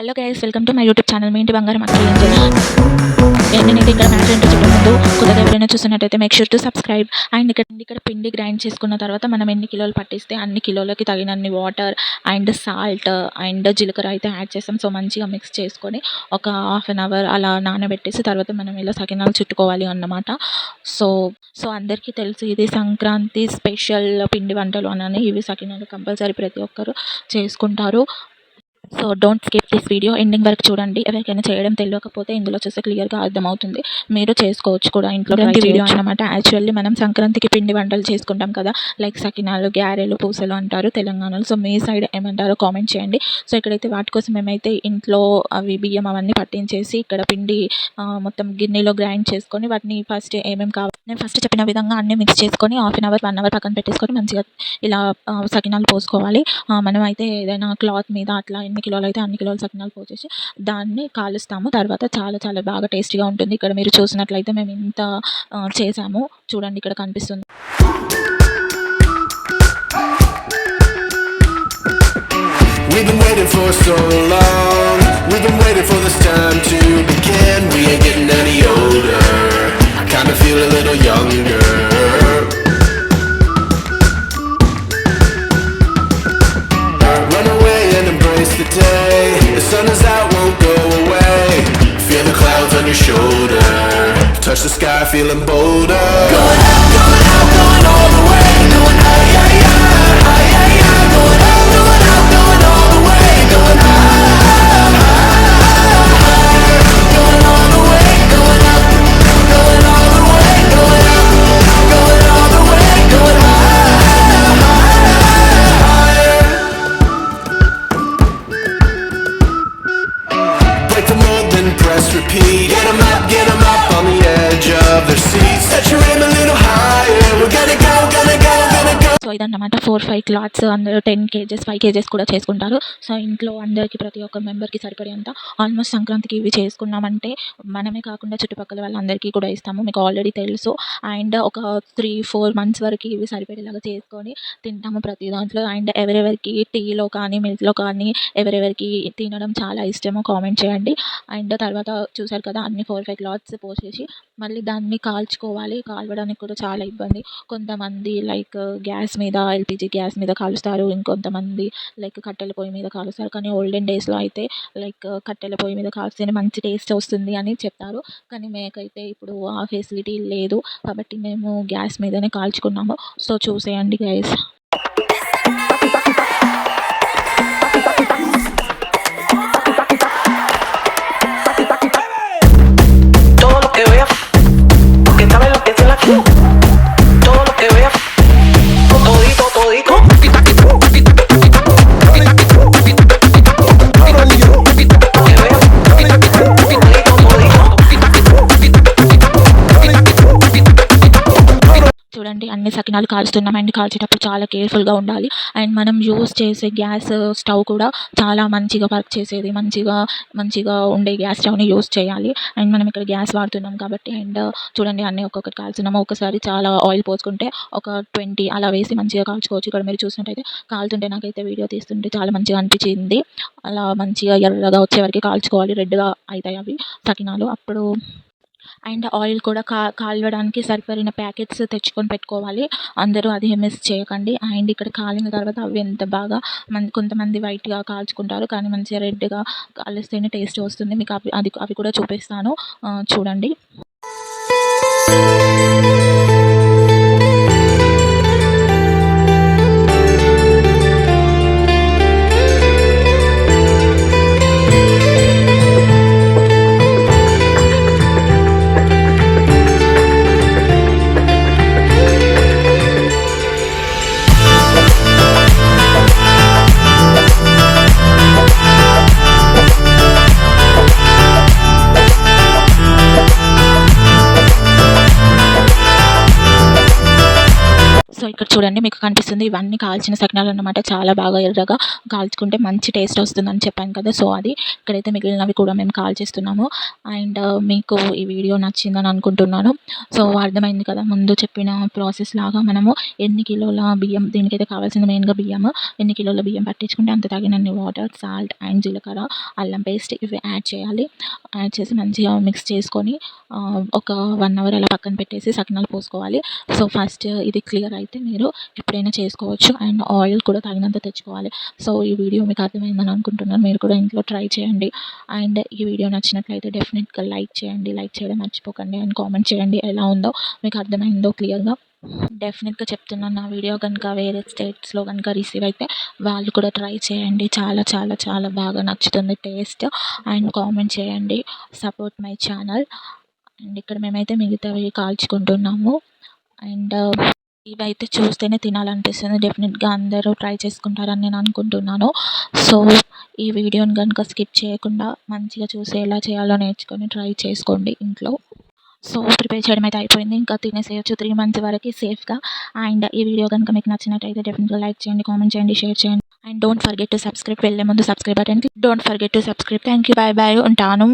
Hello guys, welcome to my YouTube channel. మీ ఇంటి బంగారం అక్క ఏంజల్. నేనైతే ఇక్కడ మ్యాటర్ ఏంటో చెప్పే ముందు కొత్తగా ఎవరైనా చూస్తున్నట్టయితే make sure to subscribe. And ఇక్కడ పిండి గ్రైండ్ చేసుకున్న తర్వాత మనం ఎన్ని కిలోలు పట్టిస్తే అన్ని కిలోలకి తగినన్ని వాటర్ అండ్ సాల్ట్ అండ్ జీలకర్ర అయితే యాడ్ చేస్తాం. సో మంచిగా మిక్స్ చేసుకొని ఒక హాఫ్ అన్ అవర్ అలా నానబెట్టేసి తర్వాత మనం ఇలా సకినాలు చుట్టుకోవాలి అన్నమాట. సో అందరికీ తెలుసు ఇది సంక్రాంతి స్పెషల్ పిండి వంటలు అని. ఇవి సకినాలు కంపల్సరీ ప్రతి ఒక్కరు చేసుకుంటారు. So don't skip this video, ending వరకు చూడండి. ఎవరికైనా చేయడం తెలియకపోతే ఇందులో చూస్తే క్లియర్గా అర్థమవుతుంది. మీరు చేసుకోవచ్చు కూడా ఇంట్లో వీడియో అనమాట. యాక్చువల్లీ మనం సంక్రాంతికి పిండి వంటలు చేసుకుంటాం కదా, లైక్ సకినాలు, గ్యారెలు, పూసలు అంటారు తెలంగాణలో. సో మీ సైడ్ ఏమంటారో కామెంట్ చేయండి. సో ఇక్కడైతే వాటి కోసం మేమైతే ఇంట్లో అవి బియ్యం అవన్నీ పట్టించేసి ఇక్కడ పిండి మొత్తం గిన్నెలో గ్రైండ్ చేసుకొని వాటిని ఫస్ట్ ఏమేమి కావాలి నేను ఫస్ట్ చెప్పిన విధంగా అన్నీ మిక్స్ చేసుకొని హాఫ్ అన్ అవర్ 1 అవర్ పక్కన పెట్టేసుకొని మంచిగా ఇలా సకినాలు పోసుకోవాలి. మనం అయితే ఏదైనా క్లాత్ మీద అట్లా ఎన్ని కిలోలు అయితే అన్ని కిలోలు సకినాలు పోసేసి దాన్ని కాలుస్తాము. తర్వాత చాలా చాలా బాగా టేస్టీగా ఉంటుంది. ఇక్కడ మీరు చూసినట్లయితే మేము ఇంత చేసాము, చూడండి ఇక్కడ కనిపిస్తుంది. We've been waiting for so long. We've been waiting for this time to begin. We ain't getting any older. I kinda feel a little younger. Run away and embrace the day. The sun is out, won't go away. Feel the clouds on your shoulder. Touch the sky, feeling bolder. Going out, going all the way. Going high, high, high, high, high, high. Going out, going all the way. Going high, going all the way. Going up, going all the way. Going up, going all the way. Going higher. Break the mold, then press repeat. Get 'em up on the edge of their seats. Set your aim a little higher. We're gonna go, gonna go, gonna go. So ఇదన్నమాట 4-5 clothes, అందరూ 10 kgs 5 kgs కూడా చేసుకుంటారు. So ఇంట్లో అందరికీ ప్రతి ఒక్క మెంబర్కి సరిపడేంత almost సంక్రాంతికి ఇవి చేసుకున్నామంటే మనమే కాకుండా చుట్టుపక్కల వాళ్ళందరికీ కూడా ఇస్తాము, మీకు ఆల్రెడీ తెలుసు. అండ్ ఒక 3-4 months వరకు ఇవి సరిపడేలాగా చేసుకొని తింటాము ప్రతి దాంట్లో. అండ్ ఎవరెవరికి టీలో కానీ మిల్క్లో కానీ ఎవరెవరికి తినడం చాలా ఇష్టమో కామెంట్ చేయండి. అండ్ తర్వాత చూసారు కదా అన్ని 4-5 క్లాత్స్ పోసేసి మళ్ళీ దాన్ని కాల్చుకోవాలి. కాల్చడానికి కూడా చాలా ఇబ్బంది. కొంతమంది లైక్ గ్యాస్ మీద, ఎల్పిజి గ్యాస్ మీద కాలుస్తారు, ఇంకొంతమంది లైక్ కట్టెల పొయ్యి మీద కాలుస్తారు. కానీ ఓల్డెన్ డేస్లో అయితే లైక్ కట్టెల పొయ్యి మీద కాల్స్తేనే మంచి టేస్ట్ వస్తుంది అని చెప్తారు. కానీ మేకైతే ఇప్పుడు ఆ ఫెసిలిటీ లేదు కాబట్టి మేము గ్యాస్ మీదనే కాల్చుకున్నాము. సో చూసేయండి guys. Todo lo que vea, todito, todito. చూడండి అన్ని సకినాలు కాల్చుతున్నాం. అండ్ కాల్చేటప్పుడు చాలా కేర్ఫుల్గా ఉండాలి. అండ్ మనం యూస్ చేసే గ్యాస్ స్టవ్ కూడా చాలా మంచిగా వర్క్ చేసేది, మంచిగా ఉండే గ్యాస్ స్టవ్ని యూస్ చేయాలి. అండ్ మనం ఇక్కడ గ్యాస్ వాడుతున్నాం కాబట్టి. అండ్ చూడండి అన్నీ ఒక్కొక్కటి కాల్చున్నాము. ఒకసారి చాలా ఆయిల్ పోసుకుంటే ఒక 20 అలా వేసి మంచిగా కాల్చుకోవచ్చు. ఇక్కడ మీరు చూసినట్టయితే కాలుతుంటే నాకైతే వీడియో తీస్తుంటే చాలా మంచిగా అనిపించింది. అలా మంచిగా ఎర్రగా వచ్చే వరకు కాల్చుకోవాలి, రెడ్గా అవుతాయి అవి సకినాలు అప్పుడు. అండ్ ఆయిల్ కూడా కాలవడానికి సరిపడిన ప్యాకెట్స్ తెచ్చుకొని పెట్టుకోవాలి. అందరూ అది మిస్ చేయకండి. అండ్ ఇక్కడ కాలిన తర్వాత అవి ఎంత బాగా కొంతమంది వైట్గా కాల్చుకుంటారు, కానీ మంచిగా రెడ్గా కాలిస్తేనే టేస్ట్ వస్తుంది. మీకు అవి కూడా చూపిస్తాను, చూడండి. ఇక్కడ చూడండి మీకు కనిపిస్తుంది ఇవన్నీ కాల్చిన సకినాలు అన్నమాట. చాలా బాగా ఎర్రగా కాల్చుకుంటే మంచి టేస్ట్ వస్తుందని చెప్పాను కదా. సో అది ఇక్కడైతే మిగిలినవి కూడా మేము కాల్చేస్తున్నాము. అండ్ మీకు ఈ వీడియో నచ్చిందని అనుకుంటున్నాను. సో అర్థమైంది కదా, ముందు చెప్పిన ప్రాసెస్ లాగా మనము ఎన్ని కిలోల బియ్యం, దీనికైతే కావాల్సింది మెయిన్గా బియ్యం, ఎన్ని కిలోల బియ్యం పట్టించుకుంటే అంత తగినన్ని వాటర్, సాల్ట్ అండ్ జీలకర్ర, అల్లం పేస్ట్ ఇవి యాడ్ చేయాలి. యాడ్ చేసి మంచిగా మిక్స్ చేసుకొని ఒక 1 అవర్ అలా పక్కన పెట్టేసి సకినాలు పోసుకోవాలి. సో ఫస్ట్ ఇది క్లియర్ అయితే మీరు ఎప్పుడైనా చేసుకోవచ్చు. అండ్ ఆయిల్ కూడా తగినంత తెచ్చుకోవాలి. సో ఈ వీడియో మీకు అర్థమైందని అనుకుంటున్నాను. మీరు కూడా ఇంట్లో ట్రై చేయండి. అండ్ ఈ వీడియో నచ్చినట్లయితే డెఫినెట్గా లైక్ చేయండి. లైక్ చేయడం మర్చిపోకండి. అండ్ కామెంట్ చేయండి ఎలా ఉందో, మీకు అర్థమైందో క్లియర్గా. డెఫినెట్గా చెప్తున్నాను, నా వీడియో కనుక వేరే స్టేట్స్లో కనుక రిసీవ్ అయితే వాళ్ళు కూడా ట్రై చేయండి. చాలా చాలా చాలా బాగా నచ్చుతుంది టేస్ట్. అండ్ కామెంట్ చేయండి. Support my channel. అండ్ ఇక్కడ మేమైతే మిగతావి కాల్చుకుంటున్నాము. అండ్ ఇవైతే చూస్తేనే తినాలనిపిస్తుంది. డెఫినెట్గా అందరూ ట్రై చేసుకుంటారని నేను అనుకుంటున్నాను. సో ఈ వీడియోని కనుక స్కిప్ చేయకుండా మంచిగా చూసి ఎలా చేయాలో నేర్చుకొని ట్రై చేసుకోండి ఇంట్లో. సో ప్రిపేర్ చేయడం అయితే అయిపోయింది. ఇంకా తినేసేయచ్చు 3 months వరకు సేఫ్గా. అండ్ ఈ వీడియో కనుక మీకు నచ్చినట్టయితే డెఫినెట్గా లైక్ చేయండి, కామెంట్ చేయండి, షేర్ చేయండి. And don't forget to subscribe. వెళ్ళే ముందు సబ్స్క్రైబ్ బటన్కి don't forget to subscribe. Thank you, bye bye, ఉంటాను.